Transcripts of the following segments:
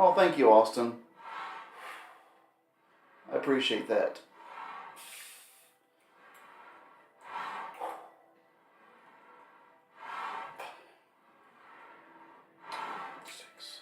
Oh, thank you, Austin. I appreciate that. Six.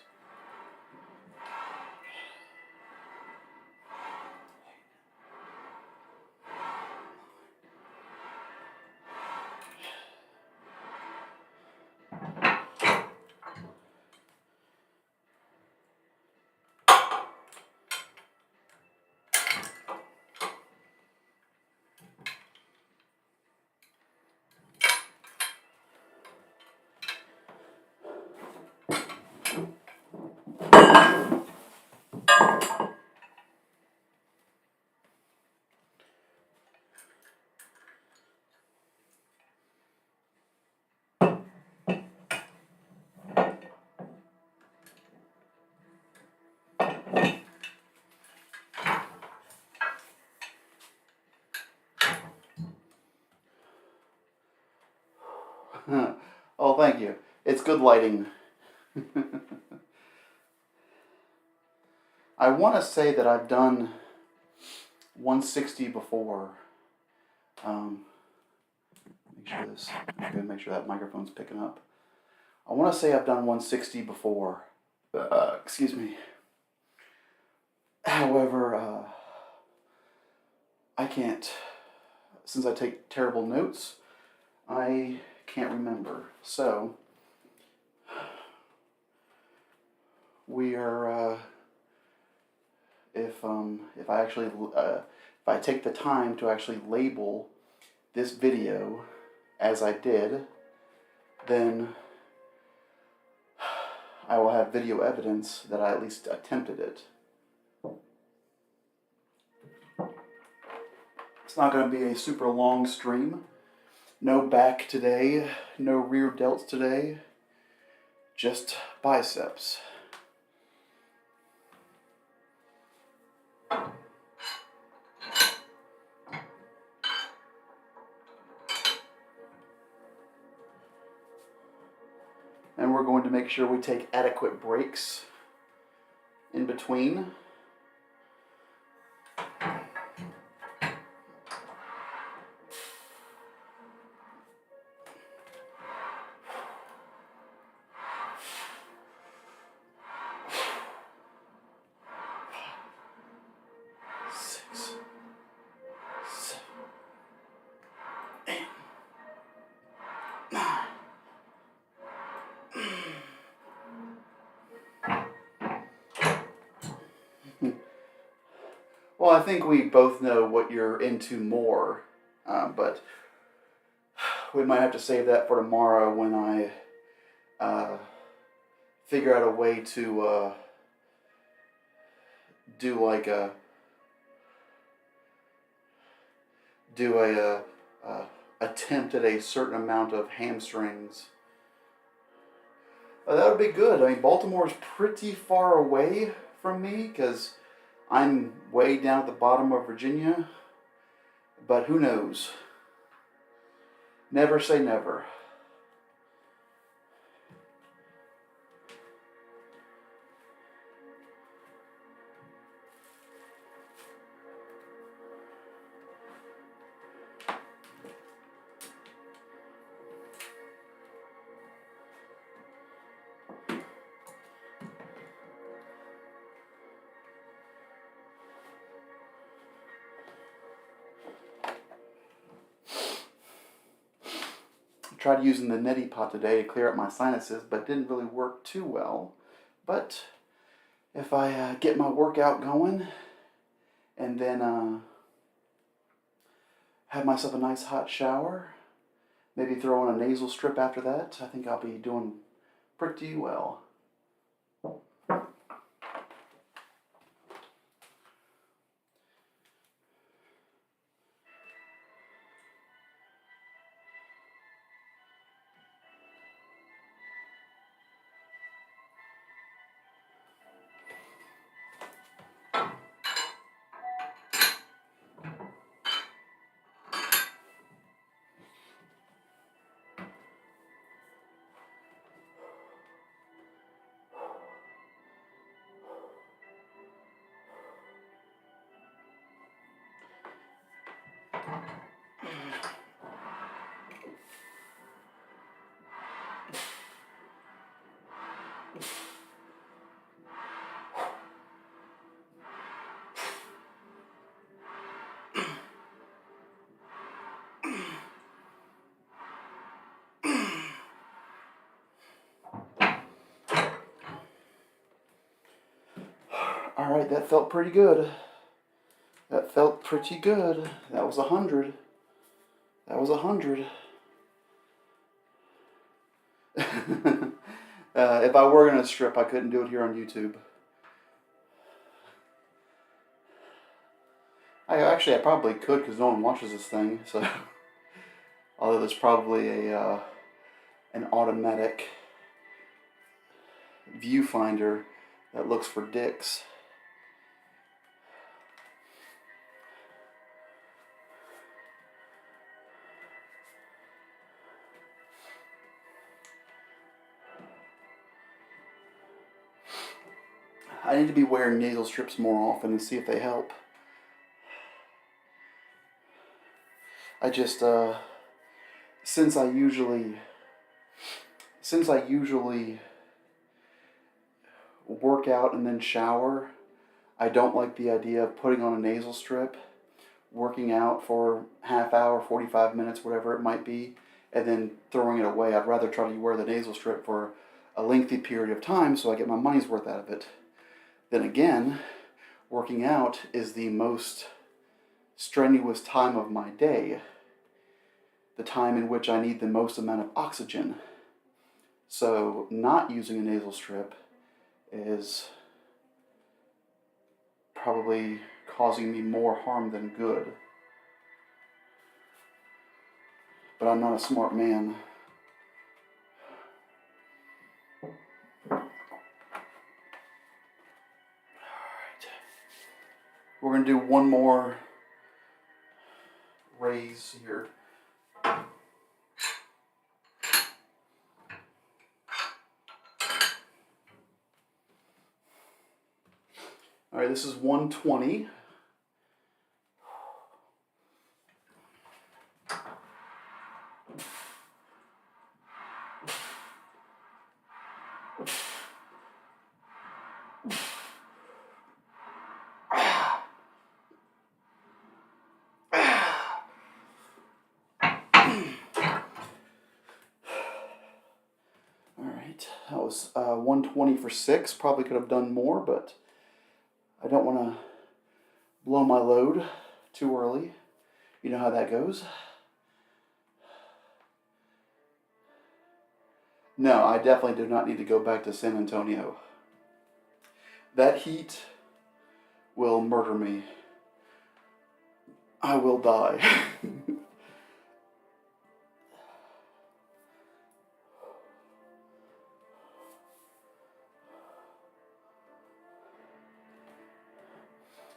Oh, thank you. It's good lighting. I want to say that I've done 160 before. Make sure that microphone's picking up. I want to say I've done 160 before. Excuse me. However, I can't, since I take terrible notes, I can't remember. So, we are, if I take the time to actually label this video as I did, then I will have video evidence that I at least attempted it. It's not going to be a super long stream. No back today, no rear delts today, just biceps. And we're going to make sure we take adequate breaks in between. Well, I think we both know what you're into more, but we might have to save that for tomorrow when I figure out a way to do a attempt at a certain amount of hamstrings. That would be good. I mean, Baltimore is pretty far away from me because I'm way down at the bottom of Virginia, but who knows? Never say never. Tried using the neti pot today to clear up my sinuses, but didn't really work too well. But if I get my workout going and then have myself a nice hot shower, maybe throw in a nasal strip after that, I think I'll be doing pretty well. All right, that felt pretty good. That felt pretty good. That was 100. That was 100. If I were gonna strip, I couldn't do it here on YouTube. I probably could because no one watches this thing. So, although there's probably a an automatic viewfinder that looks for dicks. I need to be wearing nasal strips more often and see if they help. I just since I usually work out and then shower, I don't like the idea of putting on a nasal strip, working out for half hour, 45 minutes, whatever it might be, and then throwing it away. I'd rather try to wear the nasal strip for a lengthy period of time so I get my money's worth out of it. Then again, working out is the most strenuous time of my day, the time in which I need the most amount of oxygen. So not using a nasal strip is probably causing me more harm than good. But I'm not a smart man. Alright. We're going to do one more raise here. All right, this is 120. That was 120 for 6. Probably could have done more, but I don't want to blow my load too early. You know how that goes. No, I definitely do not need to go back to San Antonio. That heat will murder me. I will die.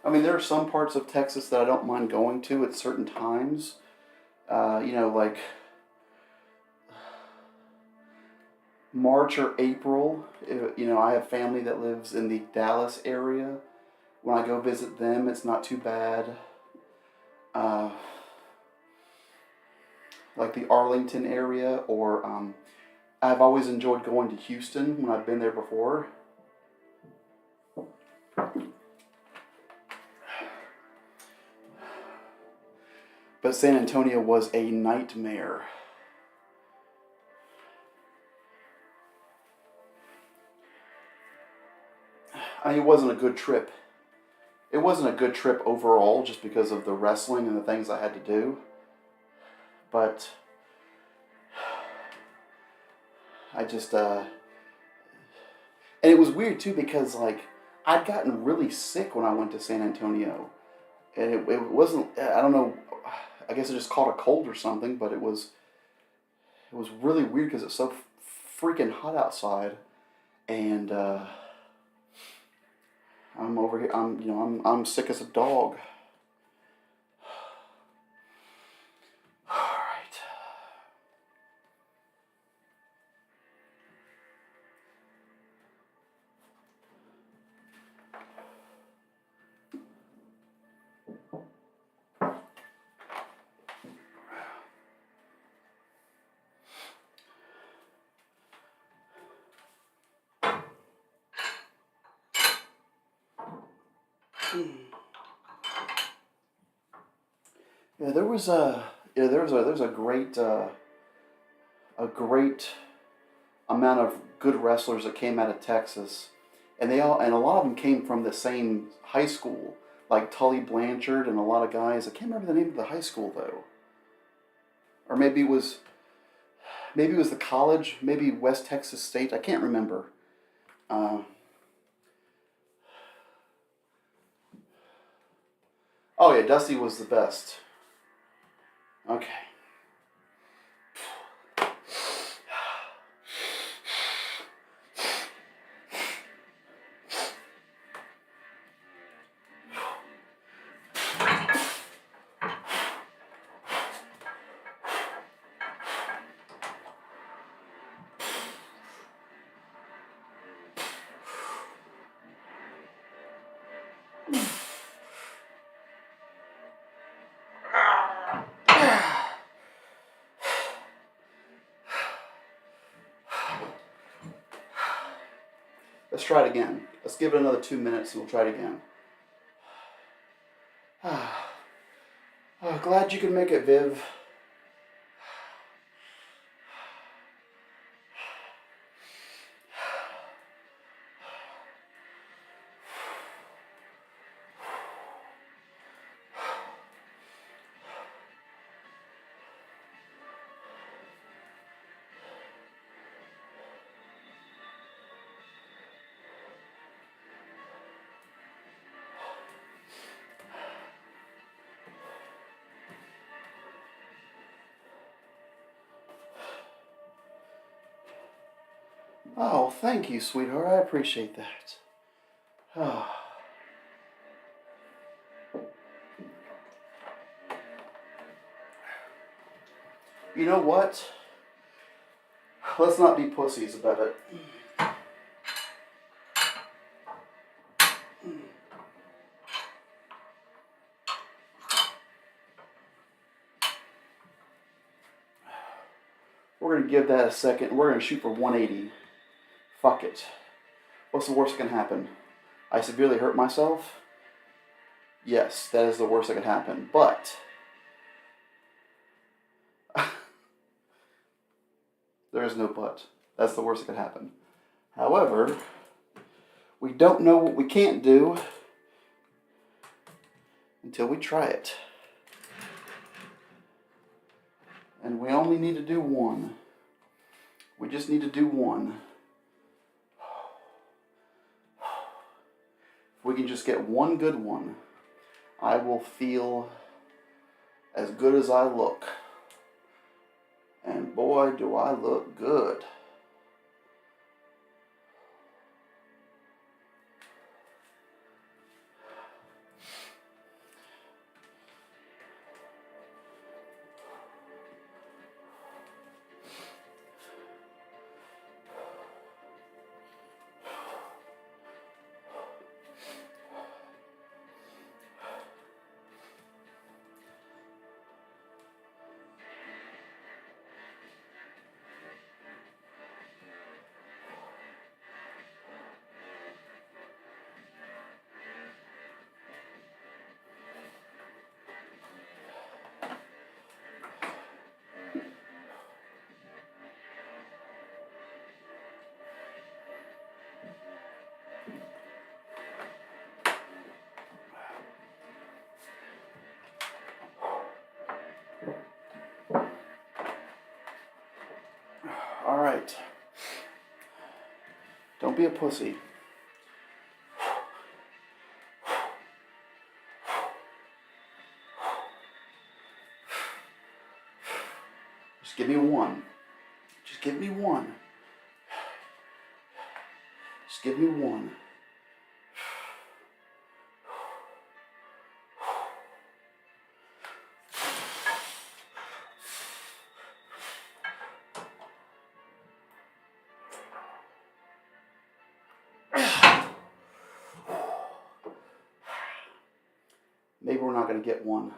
I mean, there are some parts of Texas that I don't mind going to at certain times. Like March or April. I have family that lives in the Dallas area. When I go visit them, it's not too bad. Like the Arlington area, or I've always enjoyed going to Houston when I've been there before. But San Antonio was a nightmare. I mean, it wasn't a good trip. It wasn't a good trip overall just because of the wrestling and the things I had to do. But I just, and it was weird too because, like, I'd gotten really sick when I went to San Antonio. And it wasn't, I don't know, I guess I just caught a cold or something, but it was really weird because it's so freaking hot outside. And, I'm over here, I'm sick as a dog. Yeah, there was a great amount of good wrestlers that came out of Texas, and a lot of them came from the same high school, like Tully Blanchard and a lot of guys. I can't remember the name of the high school though, or maybe it was the college, maybe West Texas State. I can't remember. Uh, oh yeah, Dusty was the best. Okay. Let's try it again. Let's give it another 2 minutes and we'll try it again. Oh, glad you could make it, Viv. Oh, thank you, sweetheart. I appreciate that. Oh. You know what? Let's not be pussies about it. We're going to give that a second. We're going to shoot for 180. Fuck it. What's the worst that can happen? I severely hurt myself? Yes, that is the worst that can happen. But there is no but. That's the worst that could happen. However, we don't know what we can't do until we try it. And we only need to do one. We just need to do one. If we can just get one good one, I will feel as good as I look. And boy, do I look good. All right. Don't be a pussy. Just give me one. Just give me one. Just give me one. Maybe we're not going to get one.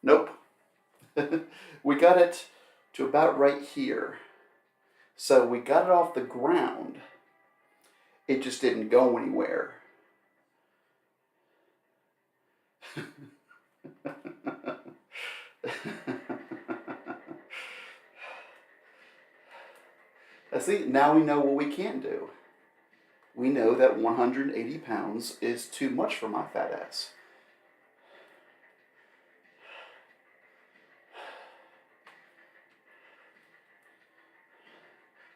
Nope. We got it to about right here. So we got it off the ground. It just didn't go anywhere. See, now we know what we can do. We know that 180 pounds is too much for my fat ass.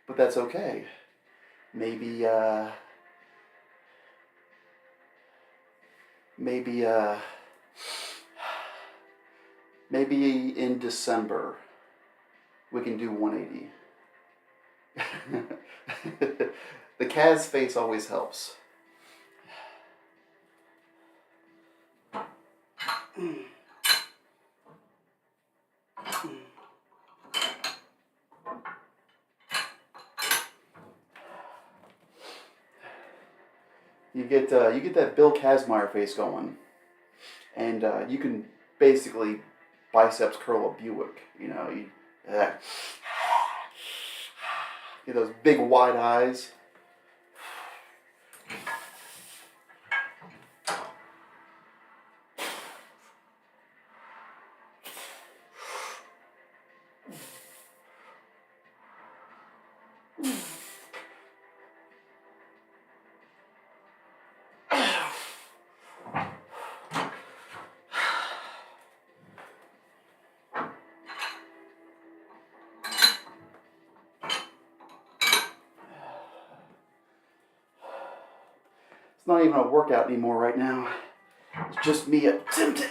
But that's okay. Maybe, maybe in December we can do 180. The Kaz face always helps. You get that Bill Kazmaier face going, and you can basically biceps curl a Buick. You know, you get those big wide eyes. It's not even a workout anymore right now. It's just me attempting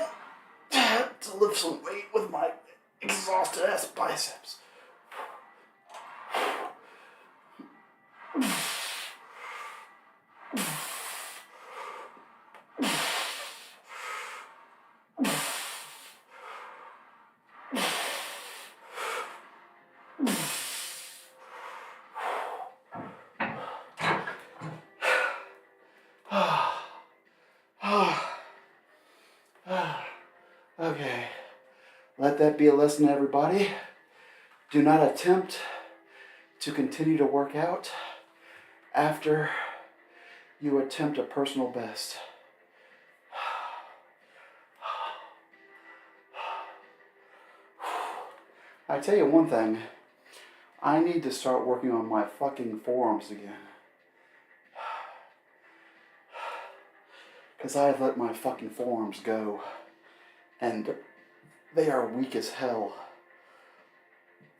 to lift some weight with my exhausted ass biceps. Okay, let that be a lesson, everybody. Do not attempt to continue to work out after you attempt a personal best. I tell you one thing, I need to start working on my fucking forearms again. Because I have let my fucking forearms go. And they are weak as hell.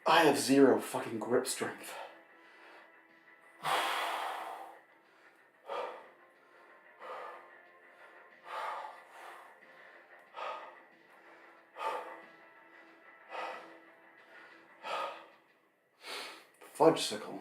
I have zero fucking grip strength. Fudgesicle.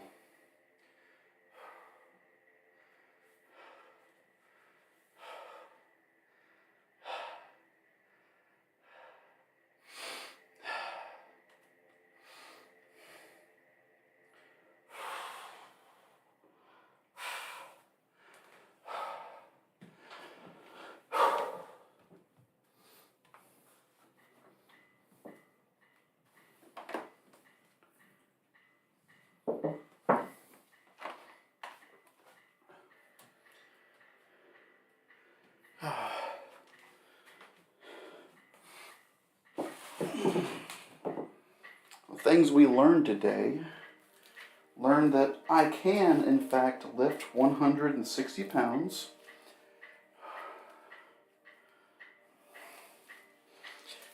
Things we learned today. Learned that I can, in fact, lift 160 pounds.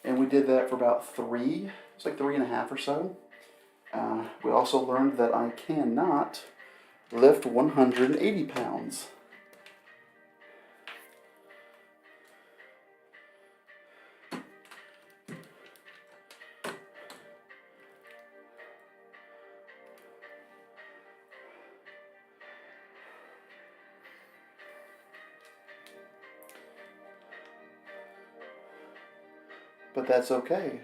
And we did that for about it's like 3.5 or so. We also learned that I cannot lift 180 pounds. But that's okay.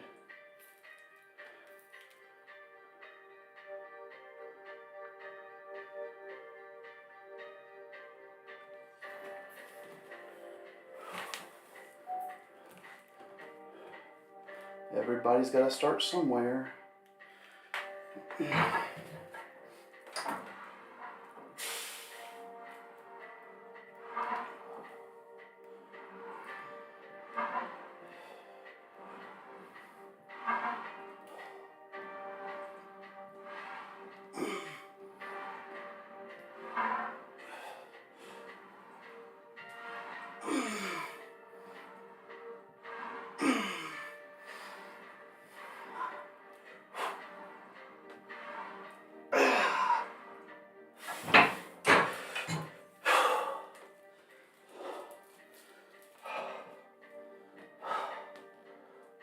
Everybody's got to start somewhere.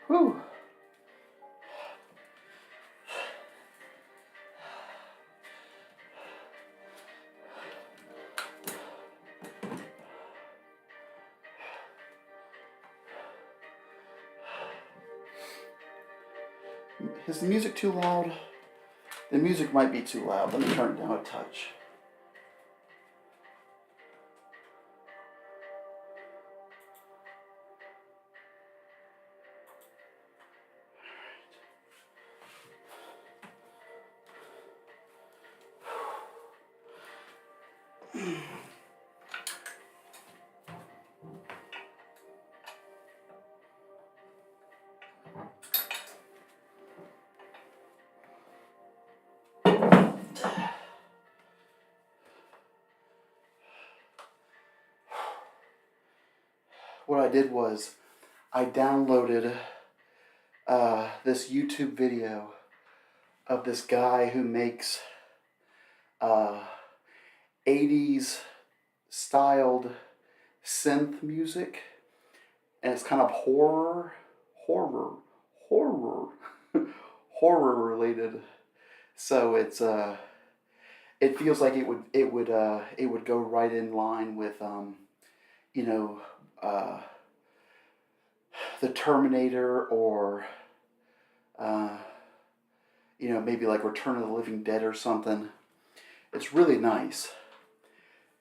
Whew. Is the music too loud? The music might be too loud. Let me turn it down a touch. What I did was I downloaded this YouTube video of this guy who makes 80s styled synth music, and it's kind of horror horror related. So it's it feels like it would go right in line with you know, the Terminator, or you know, maybe like Return of the Living Dead or something. It's really nice.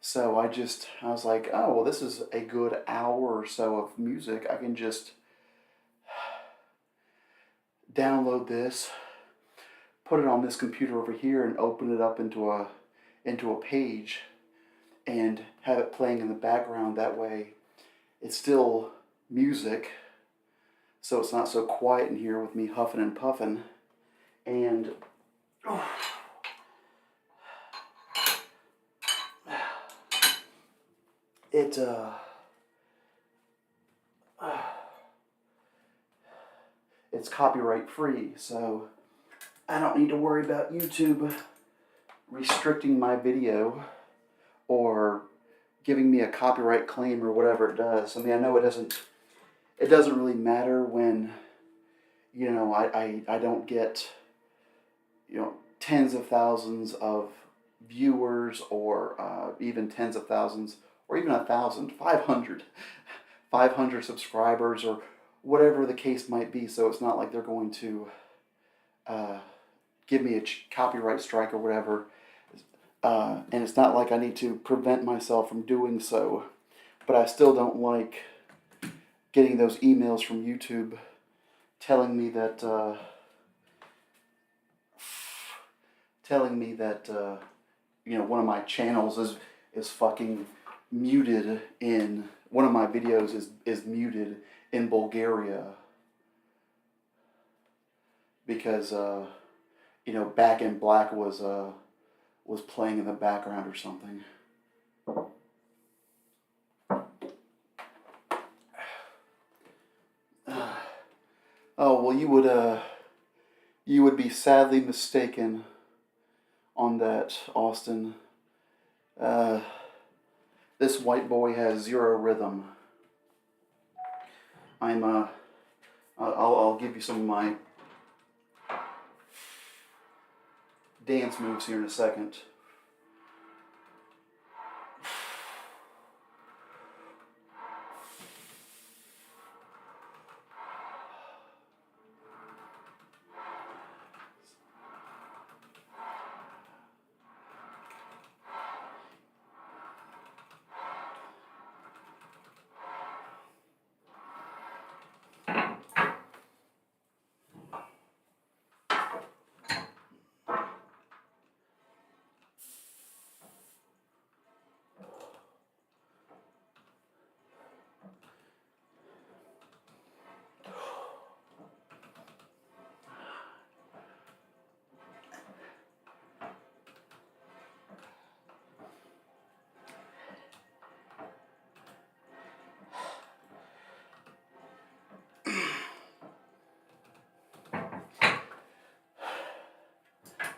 So I was like, oh, well, this is a good hour or so of music. I can just download this, put it on this computer over here, and open it up into a page, and have it playing in the background. That way, it's still music, so it's not so quiet in here with me huffing and puffing. And it's copyright free, so I don't need to worry about YouTube restricting my video or giving me a copyright claim or whatever it does. I mean, I know it doesn't really matter when, you know, I don't get, you know, tens of thousands of viewers, or even tens of thousands, or even 1,000, 500 subscribers, or whatever the case might be. So it's not like they're going to give me a copyright strike or whatever. And it's not like I need to prevent myself from doing so. But I still don't like getting those emails from YouTube telling me that you know, one of my channels is fucking muted in, one of my videos is muted in Bulgaria because you know, Back in Black was playing in the background or something. Oh, well, you would be sadly mistaken on that, Austin. This white boy has zero rhythm. I'll give you some of my dance moves here in a second.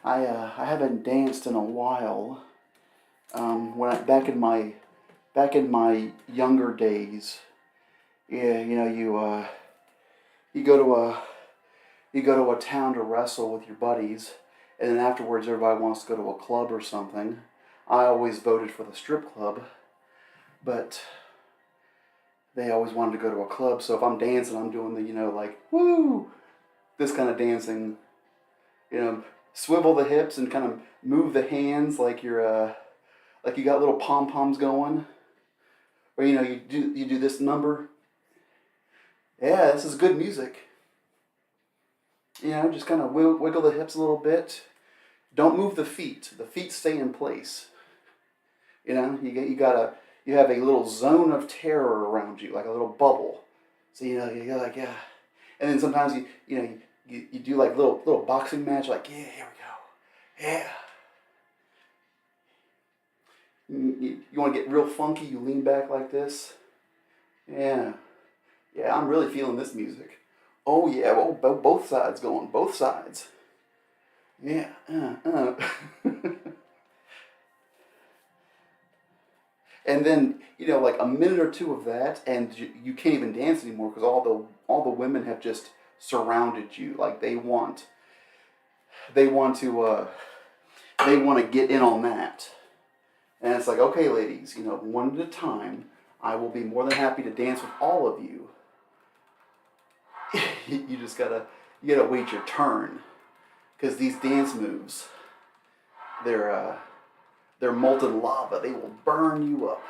I haven't danced in a while. Back in my younger days, yeah, you go to a town to wrestle with your buddies, and then afterwards everybody wants to go to a club or something. I always voted for the strip club, but they always wanted to go to a club. So if I'm dancing, I'm doing the like woo, this kind of dancing. Swivel the hips and kind of move the hands like like you got little pom poms going, or you do this number. Yeah, this is good music. Just kind of wiggle the hips a little bit. Don't move the feet. The feet stay in place. You have a little zone of terror around you, like a little bubble. So you're like, yeah. And then sometimes you do like little boxing match, like, yeah, here we go, yeah. You want to get real funky, you lean back like this. Yeah, yeah, I'm really feeling this music. Oh yeah, well, both sides going, both sides. Yeah, And then like a minute or two of that, and you can't even dance anymore because all the women have just surrounded you. Like they want to get in on that, and it's like, okay, ladies, one at a time. I will be more than happy to dance with all of you. you just gotta wait your turn, because these dance moves, they're molten lava. They will burn you up.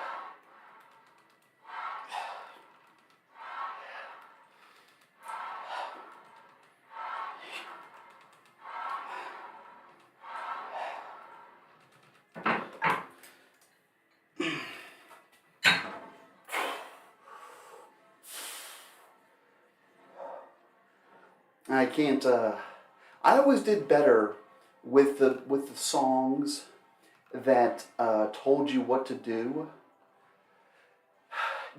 I can't. I always did better with the songs that told you what to do.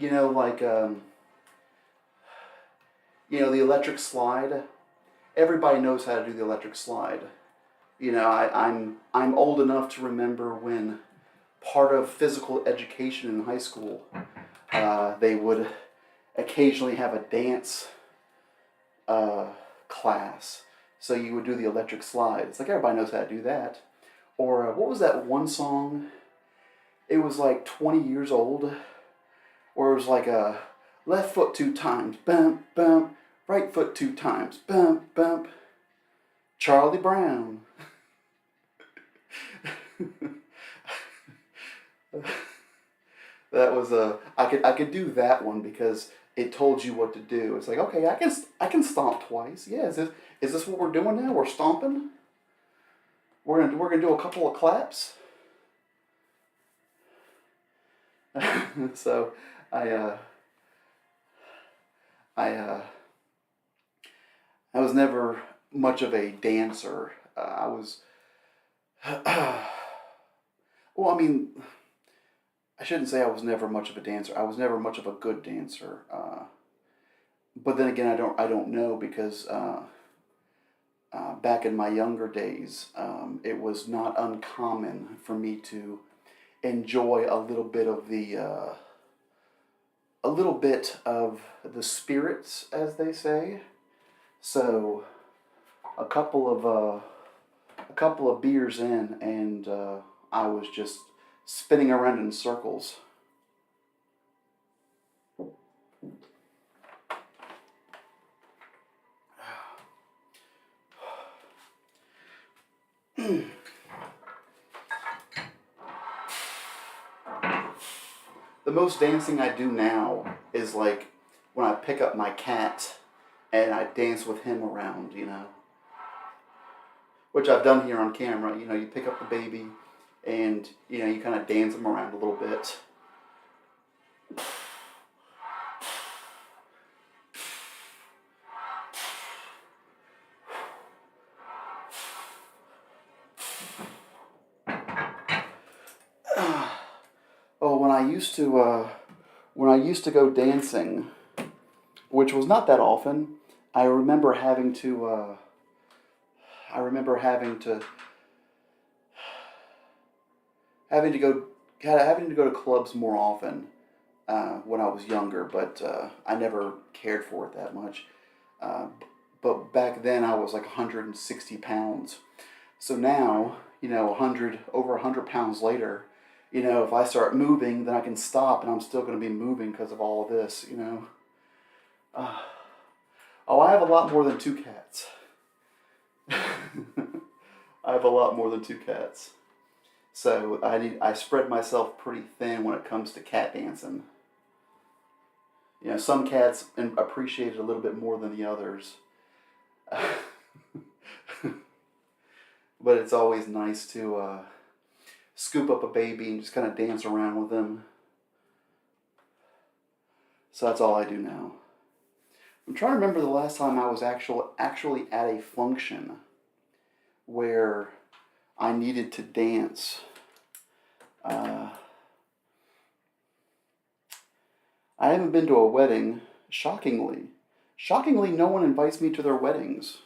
Like the electric slide. Everybody knows how to do the electric slide. I'm old enough to remember when part of physical education in high school, they would occasionally have a dance class. So you would do the electric slide. It's like everybody knows how to do that. Or what was that one song? It was like 20 years old, where it was like a left foot 2 times, bump, bump, right foot 2 times, bump, bump. Charlie Brown. That was I could do that one because it told you what to do. It's like, okay, I can stomp twice. Yeah, is this what we're doing now? We're stomping. We're gonna do a couple of claps. So I I I was never much of a dancer. I was well, I mean, I shouldn't say I was never much of a dancer. I was never much of a good dancer. But then again, I don't know because back in my younger days, it was not uncommon for me to enjoy a little bit of the spirits, as they say. So a couple of beers in, and I was just spinning around in circles. The most dancing I do now is like when I pick up my cat and I dance with him around, which I've done here on camera. You pick up the baby and, you kind of dance him around a little bit. Oh, when I used to go dancing, which was not that often, I remember having to having to go having to go to clubs more often when I was younger, but I never cared for it that much. Uh, but back then I was like 160 pounds. So now, 100 pounds later, if I start moving, then I can stop and I'm still going to be moving because of all of this. Uh, oh, I have a lot more than two cats. I have a lot more than two cats. So I spread myself pretty thin when it comes to cat dancing. Some cats appreciate it a little bit more than the others. But it's always nice to scoop up a baby and just kind of dance around with them. So that's all I do now. I'm trying to remember the last time I was actually at a function where I needed to dance. I haven't been to a wedding, shockingly. Shockingly, no one invites me to their weddings.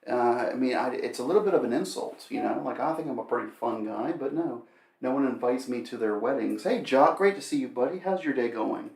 It's a little bit of an insult, Like, I think I'm a pretty fun guy, but no one invites me to their weddings. Hey, Jock, great to see you, buddy. How's your day going?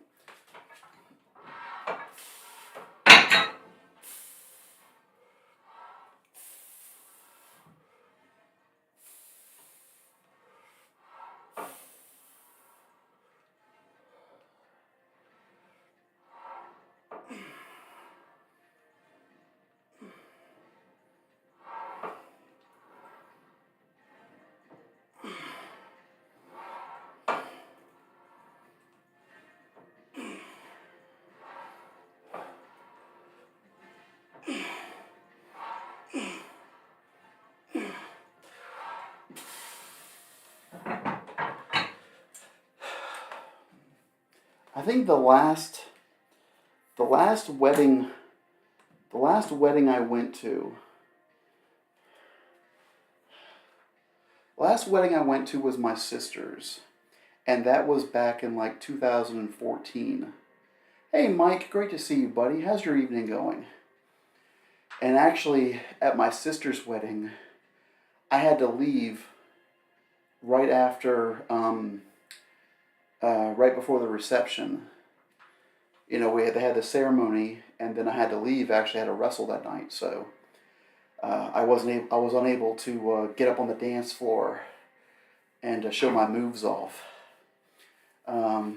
I think the last wedding I went to, was my sister's, and that was back in like 2014. Hey, Mike, great to see you, buddy. How's your evening going? And actually, at my sister's wedding, I had to leave right after, right before the reception. They had the ceremony, and then I had to leave. Actually, I had to wrestle that night, so I was unable to get up on the dance floor and show my moves off. I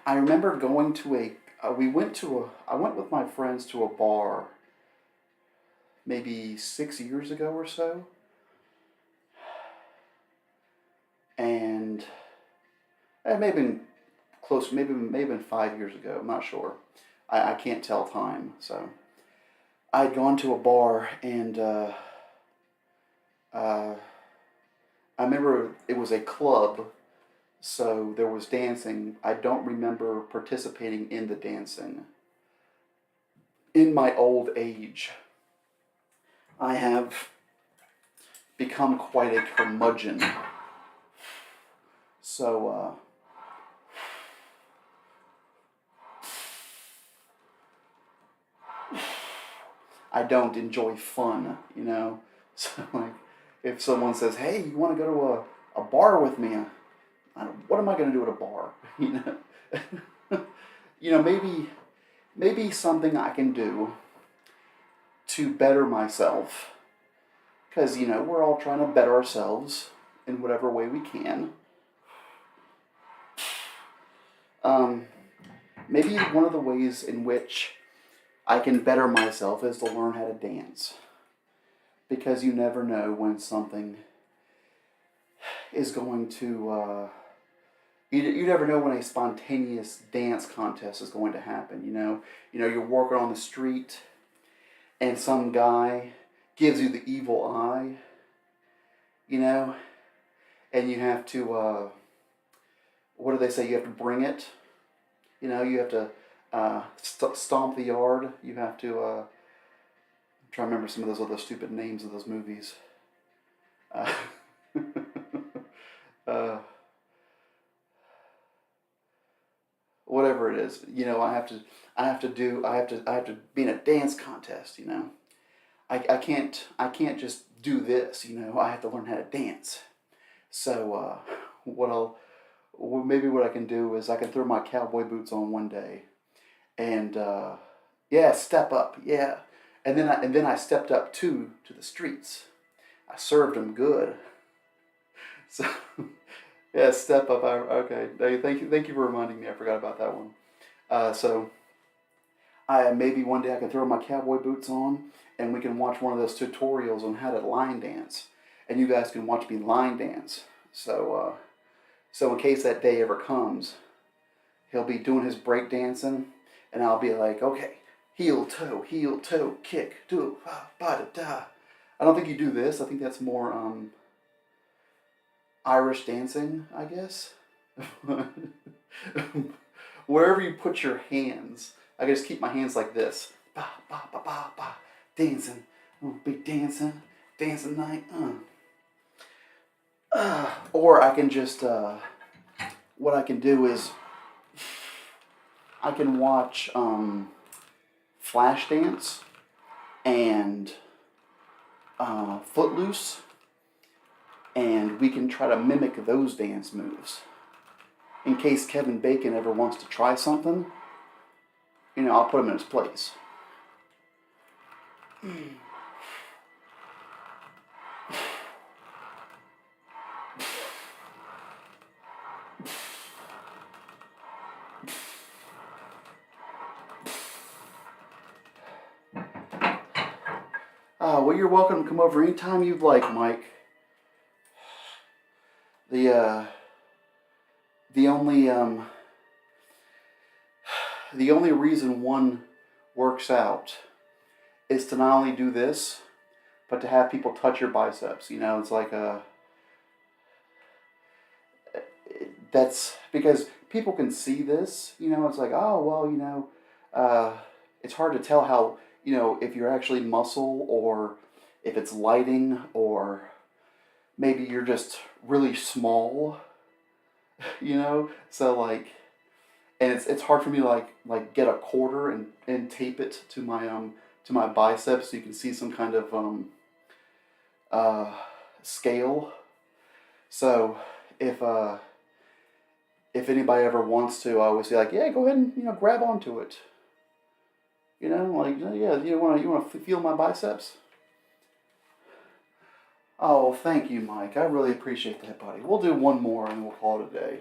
remember going to I went with my friends to a bar maybe 6 years ago or so, and it may have been close, maybe been 5 years ago. I'm not sure. I can't tell time. So I had gone to a bar, and I remember it was a club, so there was dancing. I don't remember participating in the dancing. In my old age, I have become quite a curmudgeon. So, I don't enjoy fun. So, like, if someone says, "Hey, you want to go to a bar with me?" What am I going to do at a bar? Maybe something I can do to better myself, because we're all trying to better ourselves in whatever way we can. Maybe one of the ways in which I can better myself is to learn how to dance, because you never know when something is going to. You never know when a spontaneous dance contest is going to happen. You're working on the street, and some guy gives you the evil eye. And you have to. What do they say? You have to bring it. You have to stomp the yard. You have to. I'm trying to remember some of those other stupid names of those movies. Uh, Whatever it is, I have to be in a dance contest. I can't just do this. I have to learn how to dance. So maybe what I can do is I can throw my cowboy boots on one day, and yeah, step up, yeah, and then I stepped up to the streets. I served them good. So yeah, step up. Okay, thank you for reminding me. I forgot about that one. So I maybe one day I can throw my cowboy boots on and we can watch one of those tutorials on how to line dance, and you guys can watch me line dance. So in case that day ever comes, he'll be doing his break dancing, and I'll be like, okay, heel toe, kick, do ba da da. I don't think you do this. I think that's more Irish dancing, I guess. Wherever you put your hands, I can just keep my hands like this. Ba ba ba ba ba, dancing, be dancing, dancing night. Or I can just what I can do is I can watch Flashdance and Footloose, and we can try to mimic those dance moves. In case Kevin Bacon ever wants to try something, I'll put him in his place. Well, you're welcome to come over anytime you'd like, Mike. The only the only reason one works out is to not only do this, but to have people touch your biceps. It's like that's because people can see this. It's like, oh well, it's hard to tell how if you're actually muscle or if it's lighting or maybe you're just really small. So like, and it's hard for me to like get a quarter and tape it to my biceps so you can see some kind of scale. So if anybody ever wants to, I always say like, yeah, go ahead and grab onto it. Like, yeah, you want to feel my biceps? Oh, thank you, Mike. I really appreciate that, buddy. We'll do one more and we'll call it a day.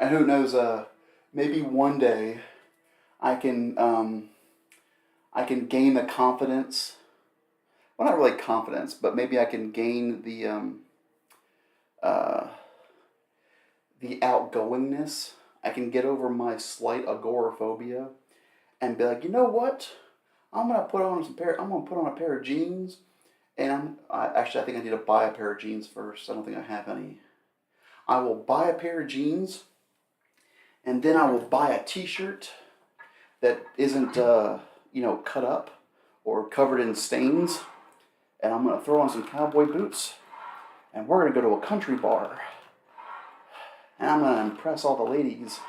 And who knows? Maybe one day I can gain the confidence. Well, not really confidence, but maybe I can gain uh, the outgoingness. I can get over my slight agoraphobia and be like, you know what? I'm gonna put on a pair of jeans, and actually I think I need to buy a pair of jeans first. I don't think I have any. I will buy a pair of jeans, and then I will buy a T-shirt that isn't cut up or covered in stains, and I'm gonna throw on some cowboy boots, and we're gonna go to a country bar, and I'm gonna impress all the ladies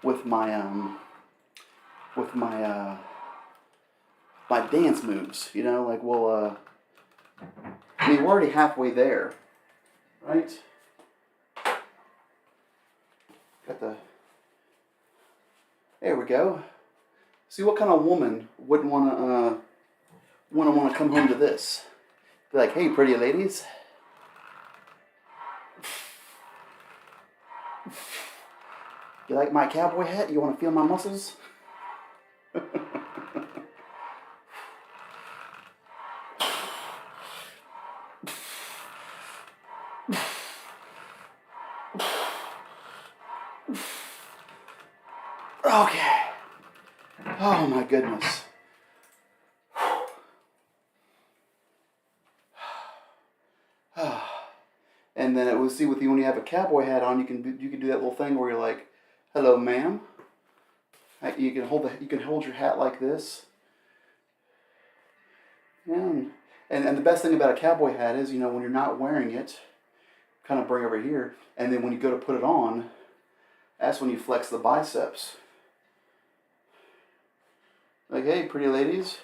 with my my dance moves. Like we'll I mean, we're already halfway there, right? Got the. There we go. See, what kind of woman wouldn't want to come home to this? Be like, hey, pretty ladies. You like my cowboy hat? You want to feel my muscles? Okay. Oh my goodness. And then it was see with you when you have a cowboy hat on, you can do that little thing where you're like, "Hello, ma'am." You can hold your hat like this. Yeah, And the best thing about a cowboy hat is, you know, when you're not wearing it, kind of bring over here, and then when you go to put it on, that's when you flex the biceps. Like, hey, pretty ladies.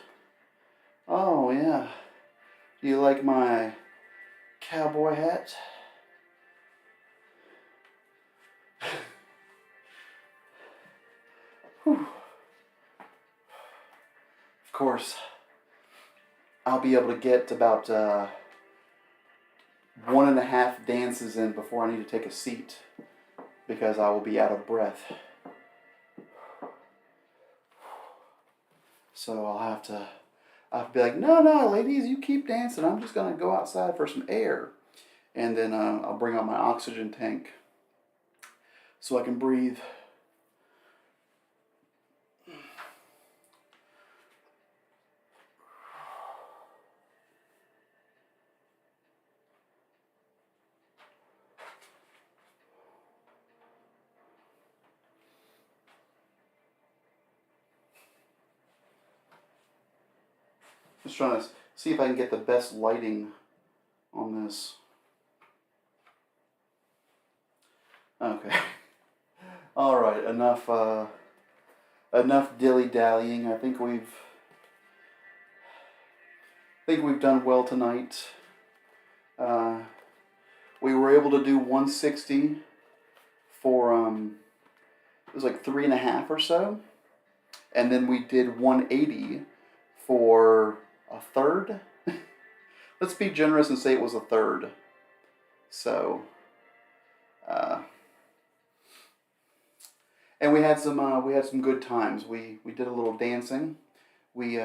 Oh, yeah. Do you like my cowboy hat? Whew. Of course, I'll be able to get about 1.5 dances in before I need to take a seat because I will be out of breath. So I'll have to be like, no, ladies, you keep dancing. I'm just going to go outside for some air. And then I'll bring out my oxygen tank so I can breathe. Just trying to see if I can get the best lighting on this. Okay. All right. Enough dilly-dallying. I think we've done well tonight. We were able to do 160 for it was like 3.5 or so, and then we did 180 for a third. Let's be generous and say it was a third. So, and we had some good times. We did a little dancing. We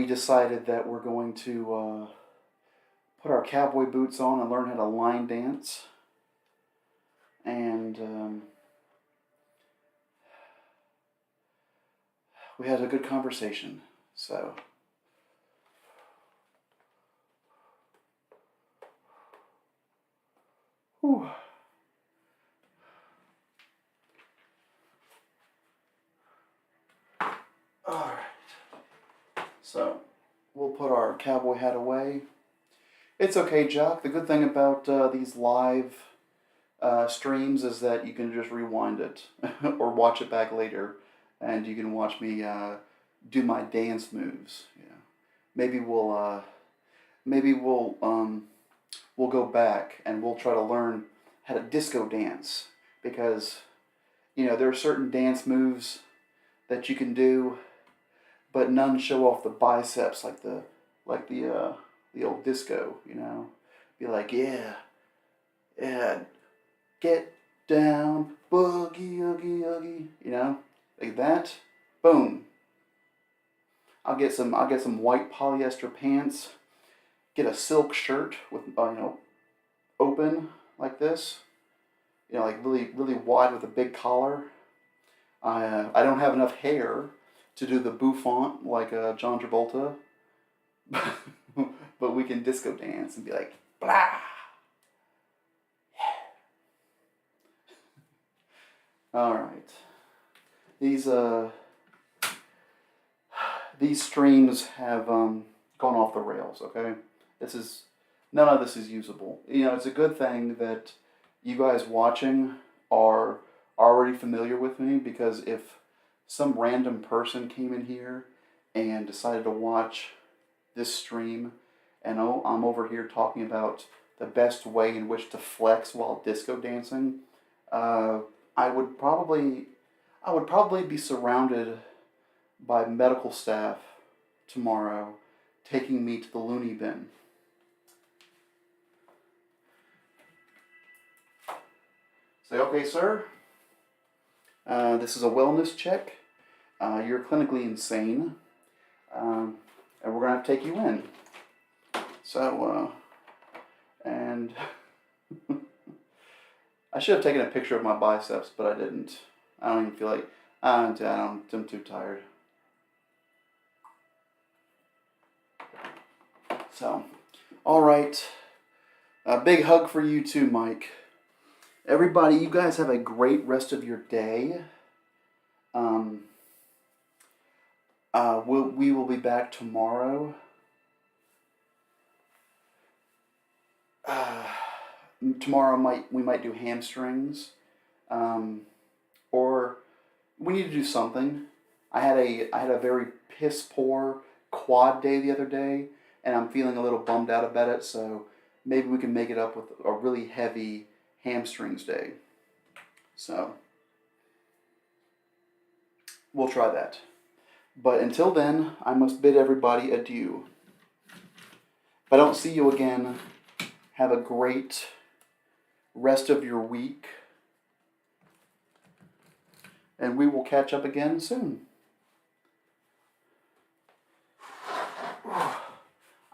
decided that we're going to put our cowboy boots on and learn how to line dance. And we had a good conversation. So. Whew. All right. So we'll put our cowboy hat away. It's okay, Jock. The good thing about these live streams is that you can just rewind it or watch it back later, and you can watch me do my dance moves. You know, maybe we'll go back and we'll try to learn how to disco dance, because you know there are certain dance moves that you can do, but none show off the biceps like the old disco. You know, be like, yeah, get down, boogie, oogie, oogie. You know, like that. Boom. I'll get some white polyester pants. Get a silk shirt with open like this. You know, like really really wide with a big collar. I don't have enough hair to do the bouffant like John Travolta, but we can disco dance and be like, blah. All right. These streams have gone off the rails. Okay, none of this is usable. You know, it's a good thing that you guys watching are already familiar with me, because if some random person came in here and decided to watch this stream, and I'm over here talking about the best way in which to flex while disco dancing, I would probably be surrounded by medical staff tomorrow taking me to the loony bin. Say, okay, sir, this is a wellness check. You're clinically insane, and we're going to have to take you in. So, and I should have taken a picture of my biceps, but I didn't. I don't even feel like, I'm too tired. So, all right. A big hug for you too, Mike. Everybody, you guys have a great rest of your day. We will be back tomorrow. uh, tomorrow we might do hamstrings, or we need to do something. I had a very piss poor quad day the other day, and I'm feeling a little bummed out about it. So maybe we can make it up with a really heavy hamstrings day. So we'll try that. But until then, I must bid everybody adieu. If I don't see you again, have a great rest of your week, and we will catch up again soon.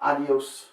Adios.